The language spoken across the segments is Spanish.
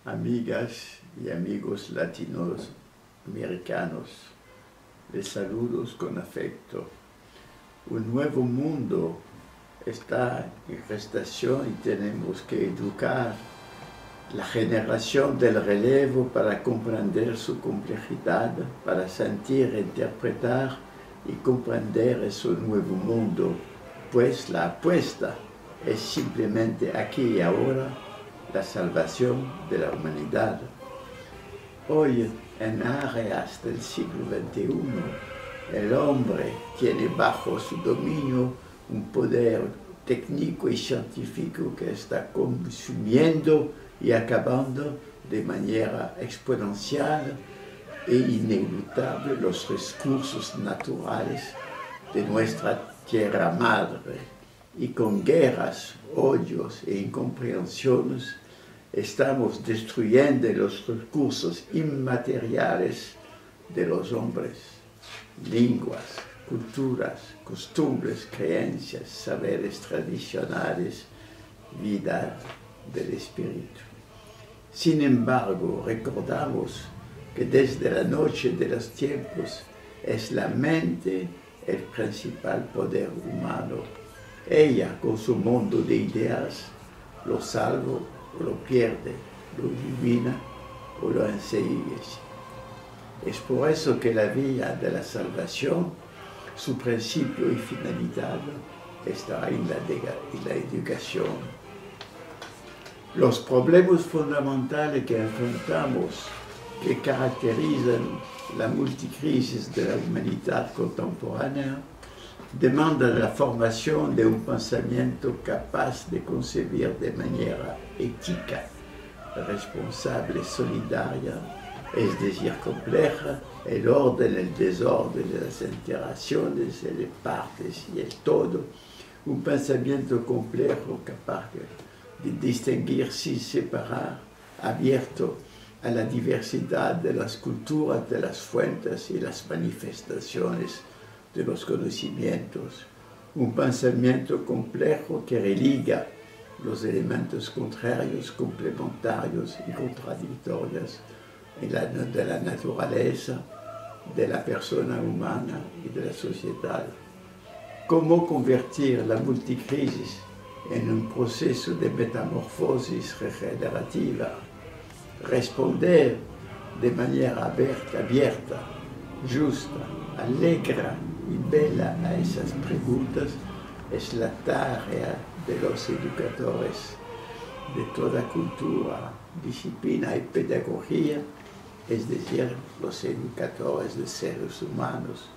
Amigas y amigos latinos americanos, les saludos con afecto. Un nuevo mundo está en gestación y tenemos que educar la generación del relevo para comprender su complejidad, para sentir, interpretar y comprender ese nuevo mundo, pues la apuesta es simplemente aquí y ahora la salvación de la humanidad. Hoy, en áreas del siglo XXI, el hombre tiene bajo su dominio un poder técnico y científico que está consumiendo y acabando de manera exponencial e inevitable los recursos naturales de nuestra tierra madre. Y con guerras, odios e incomprensiones estamos destruyendo los recursos inmateriales de los hombres, lenguas, culturas, costumbres, creencias, saberes tradicionales, vida del espíritu. Sin embargo, recordamos que desde la noche de los tiempos es la mente el principal poder humano. Ella, con su mundo de ideas, lo salva o lo pierde, lo ilumina o lo enseguida. Es por eso que la vía de la salvación, su principio y finalidad, está en la educación. Los problemas fundamentales que enfrentamos, que caracterizan la multicrisis de la humanidad contemporánea, demandan la formación de un pensamiento capaz de concebir de manera ética, responsable, solidaria, es decir, compleja, el orden, el desorden, las interacciones, las partes y el todo, un pensamiento complejo capaz de distinguir sin separar, abierto a la diversidad de las culturas, de las fuentes y las manifestaciones de los conocimientos, un pensamiento complejo que religa los elementos contrarios, complementarios y contradictorios de la naturaleza, de la persona humana y de la sociedad. ¿Cómo convertir la multicrisis en un proceso de metamorfosis regenerativa? Responder de manera abierta, justa, alegre y bella a esas preguntas es la tarea de los educadores de toda cultura, disciplina y pedagogía, es decir, los educadores de seres humanos.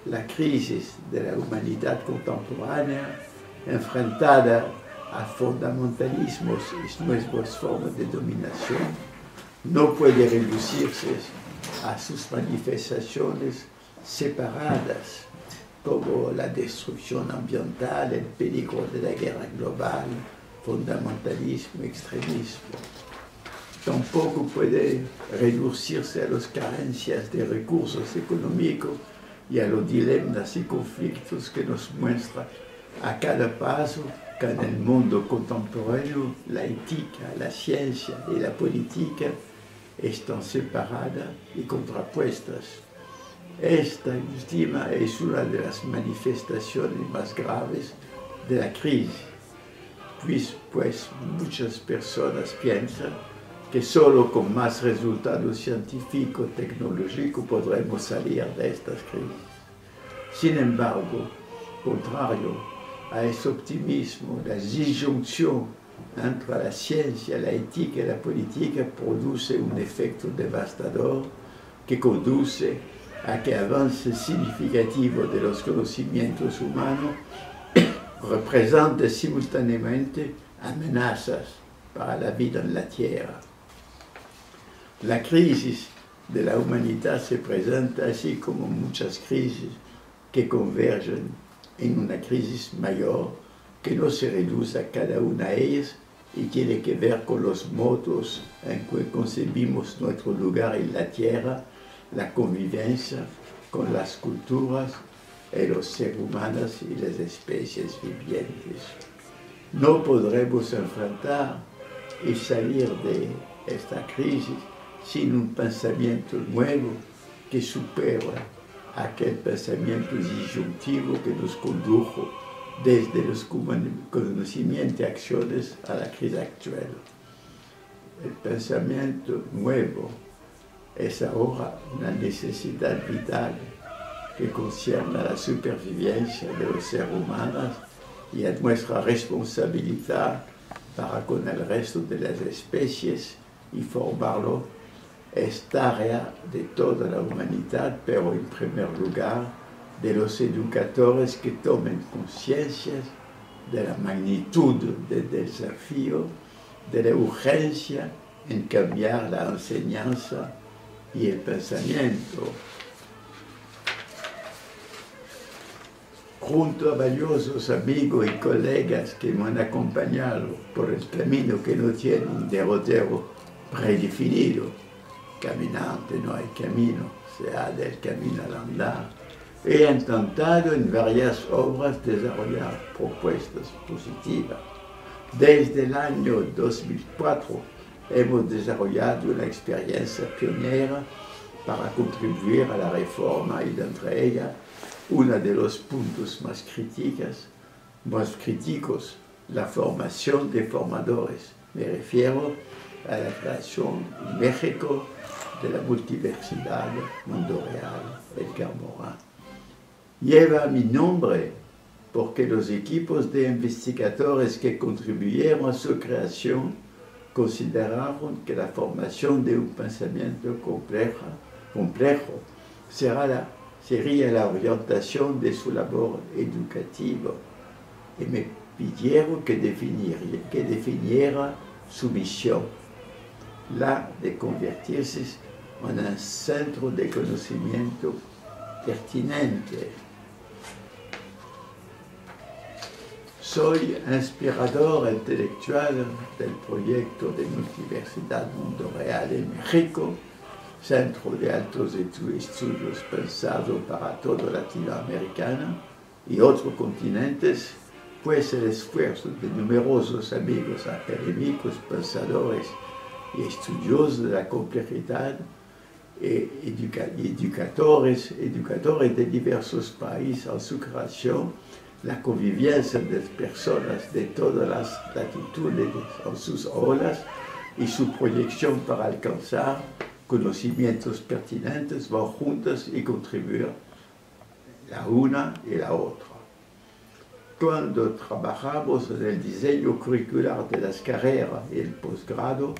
La crisis de la humanidad contemporánea, enfrentada a fundamentalismos y nuevas formas de dominación, no puede reducirse a sus manifestaciones separadas, como la destrucción ambiental, el peligro de la guerra global, fundamentalismo, extremismo. Tampoco puede reducirse a las carencias de recursos económicos y a los dilemas y conflictos que nos muestra a cada paso que en el mundo contemporáneo la ética, la ciencia y la política están separadas y contrapuestas. Esta última es una de las manifestaciones más graves de la crisis, pues muchas personas piensan que solo con más resultados científicos y tecnológicos podremos salir de estas crisis. Sin embargo, contrario a ese optimismo, la disyunción entre la ciencia, la ética y la política produce un efecto devastador que conduce a que avances significativos de los conocimientos humanos representen simultáneamente amenazas para la vida en la Tierra. La crisis de la humanidad se presenta así como muchas crisis que convergen en una crisis mayor que no se reduce a cada una de ellas y tiene que ver con los modos en que concebimos nuestro lugar en la Tierra, la convivencia con las culturas y los seres humanos y las especies vivientes. No podremos enfrentar y salir de esta crisis sin un pensamiento nuevo que supera aquel pensamiento disyuntivo que nos condujo desde los conocimientos y acciones a la crisis actual. El pensamiento nuevo es ahora una necesidad vital que concierne a la supervivencia de los seres humanos y a nuestra responsabilidad para con el resto de las especies y formarlo es tarea de toda la humanidad, pero en primer lugar de los educadores que tomen conciencia de la magnitud del desafío, de la urgencia en cambiar la enseñanza y el pensamiento. Junto a valiosos amigos y colegas que me han acompañado por el camino que no tiene un derrotero predefinido, caminante no hay camino, se ha del camino al andar, he intentado en varias obras desarrollar propuestas positivas. Desde el año 2004 hemos desarrollado una experiencia pionera para contribuir a la reforma y entre ellas uno de los puntos más críticos, la formación de formadores. Me refiero a la creación en México de la Multiversidad Mundo Real, Edgar Morin. Lleva mi nombre porque los equipos de investigadores que contribuyeron a su creación consideraron que la formación de un pensamiento complejo sería la orientación de su labor educativa y me pidieron que definiera su misión, la de convertirse en un centro de conocimiento pertinente. Soy inspirador intelectual del proyecto de Multiversidad Mundo Real en México, centro de altos estudios pensado para toda Latinoamérica y otros continentes, pues el esfuerzo de numerosos amigos académicos, pensadores y estudiosos de la complejidad, educadores de diversos países en su creación, la convivencia de personas de todas las latitudes en sus aulas y su proyección para alcanzar conocimientos pertinentes van juntas y contribuir la una y la otra. Cuando trabajamos en el diseño curricular de las carreras y el posgrado,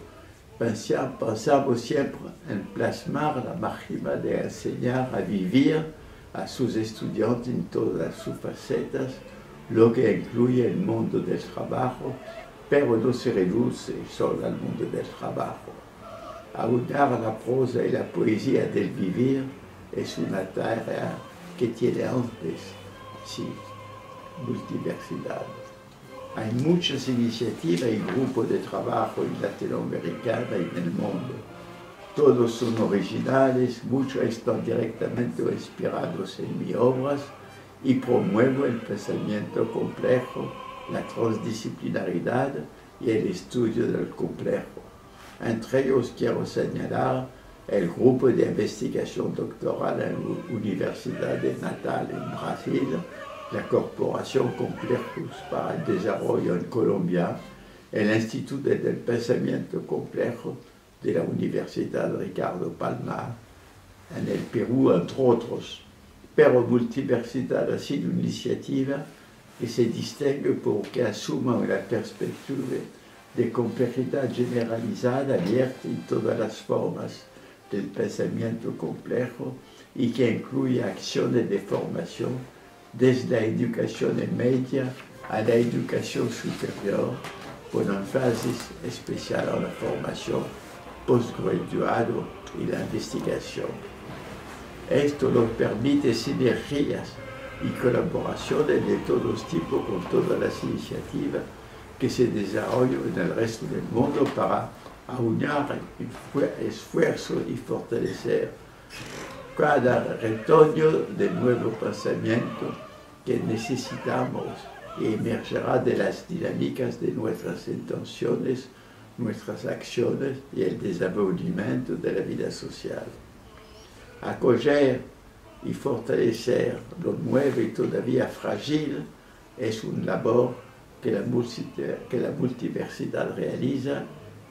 pensamos siempre en plasmar la máxima de enseñar a vivir a sus estudiantes en todas sus facetas, lo que incluye el mundo del trabajo, pero no se reduce solo al mundo del trabajo. Aunar la prosa y la poesía del vivir es una tarea que tiene antes, sí, multiversidad. Hay muchas iniciativas y grupos de trabajo en Latinoamérica y en el mundo. Todos son originales, muchos están directamente inspirados en mis obras y promuevo el pensamiento complejo, la transdisciplinaridad y el estudio del complejo. Entre ellos quiero señalar el grupo de investigación doctoral en la Universidad de Natal en Brasil, la Corporación Complejos para el Desarrollo en Colombia, el Instituto del Pensamiento Complejo de la Universidad Ricardo Palma en el Perú, entre otros. Pero Multiversidad ha sido una iniciativa que se distingue porque asuma una perspectiva de complejidad generalizada, abierta en todas las formas del pensamiento complejo y que incluye acciones de formación desde la educación media a la educación superior, con énfasis especial en la formación postgraduado y la investigación. Esto nos permite sinergias y colaboraciones de todos tipos con todas las iniciativas que se desarrollan en el resto del mundo para aunar esfuerzos y fortalecer cada retoño de nuevo pensamiento que necesitamos y emergerá de las dinámicas de nuestras intenciones nuestras acciones y el desenvolvimiento de la vida social. Acoger y fortalecer lo nuevo y todavía frágil es una labor que la multiversidad realiza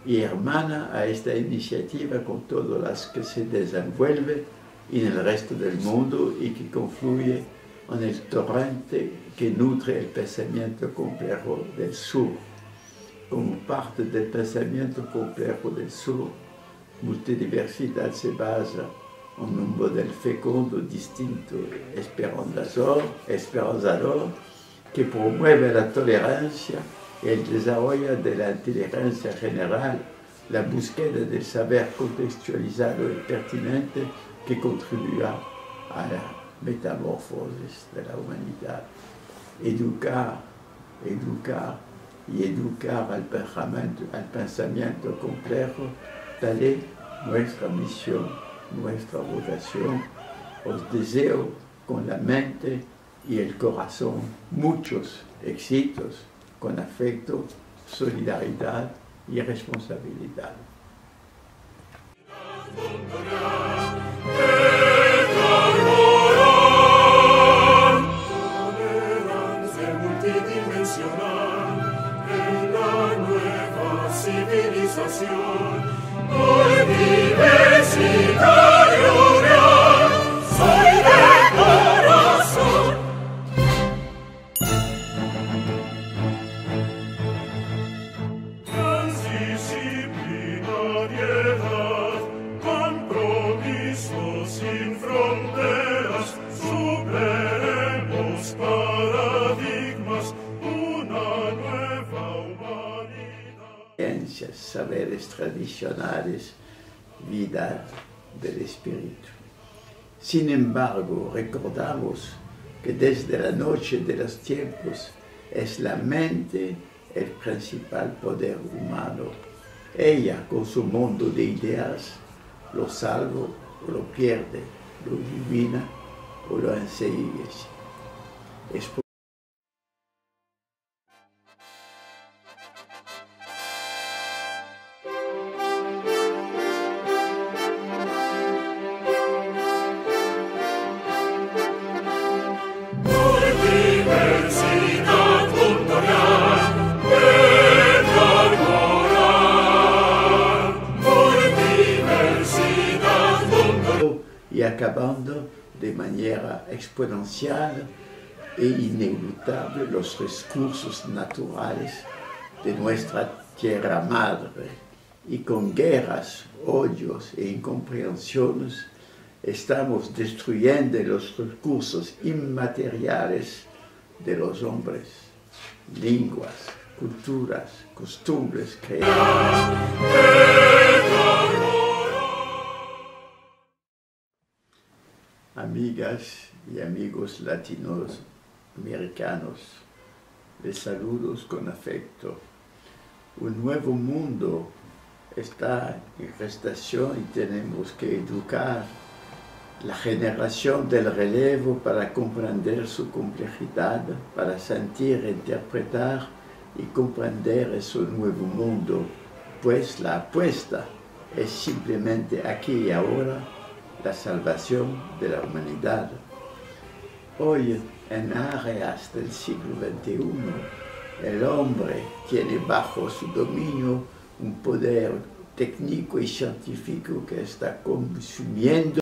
y hermana a esta iniciativa con todas las que se desenvuelve en el resto del mundo y que confluye en el torrente que nutre el pensamiento complejo del sur. Como parte del pensamiento complejo del sur, multidiversidad se basa en un modelo fecundo, distinto, esperanzador, que promueve la tolerancia y el desarrollo de la inteligencia general, la búsqueda del saber contextualizado y pertinente que contribuirá a la metamorfosis de la humanidad. Educar al pensamiento complejo, tal es nuestra misión, nuestra vocación. Os deseo con la mente y el corazón muchos éxitos con afecto, solidaridad y responsabilidad. En la nueva civilización, universitario real, soy de corazón. Transdisciplinariedad, compromiso sin fronteras, superemos paradigmas, una nueva humanidad. Ciencias, saberes tradicionales, vida del espíritu. Sin embargo, recordamos que desde la noche de los tiempos es la mente el principal poder humano. Ella, con su mundo de ideas, lo salva o lo pierde, lo divina o lo enseguece. Y acabando de manera exponencial e ineluctable los recursos naturales de nuestra tierra madre, y con guerras, odios e incomprensiones estamos destruyendo los recursos inmateriales de los hombres, lenguas, culturas, costumbres, creencias. Amigas y amigos latinos americanos, les saludo con afecto. Un nuevo mundo está en gestación y tenemos que educar la generación del relevo para comprender su complejidad, para sentir, interpretar y comprender ese nuevo mundo, pues la apuesta es simplemente aquí y ahora la salvación de la humanidad. Hoy, en áreas del siglo XXI, el hombre tiene bajo su dominio un poder técnico y científico que está consumiendo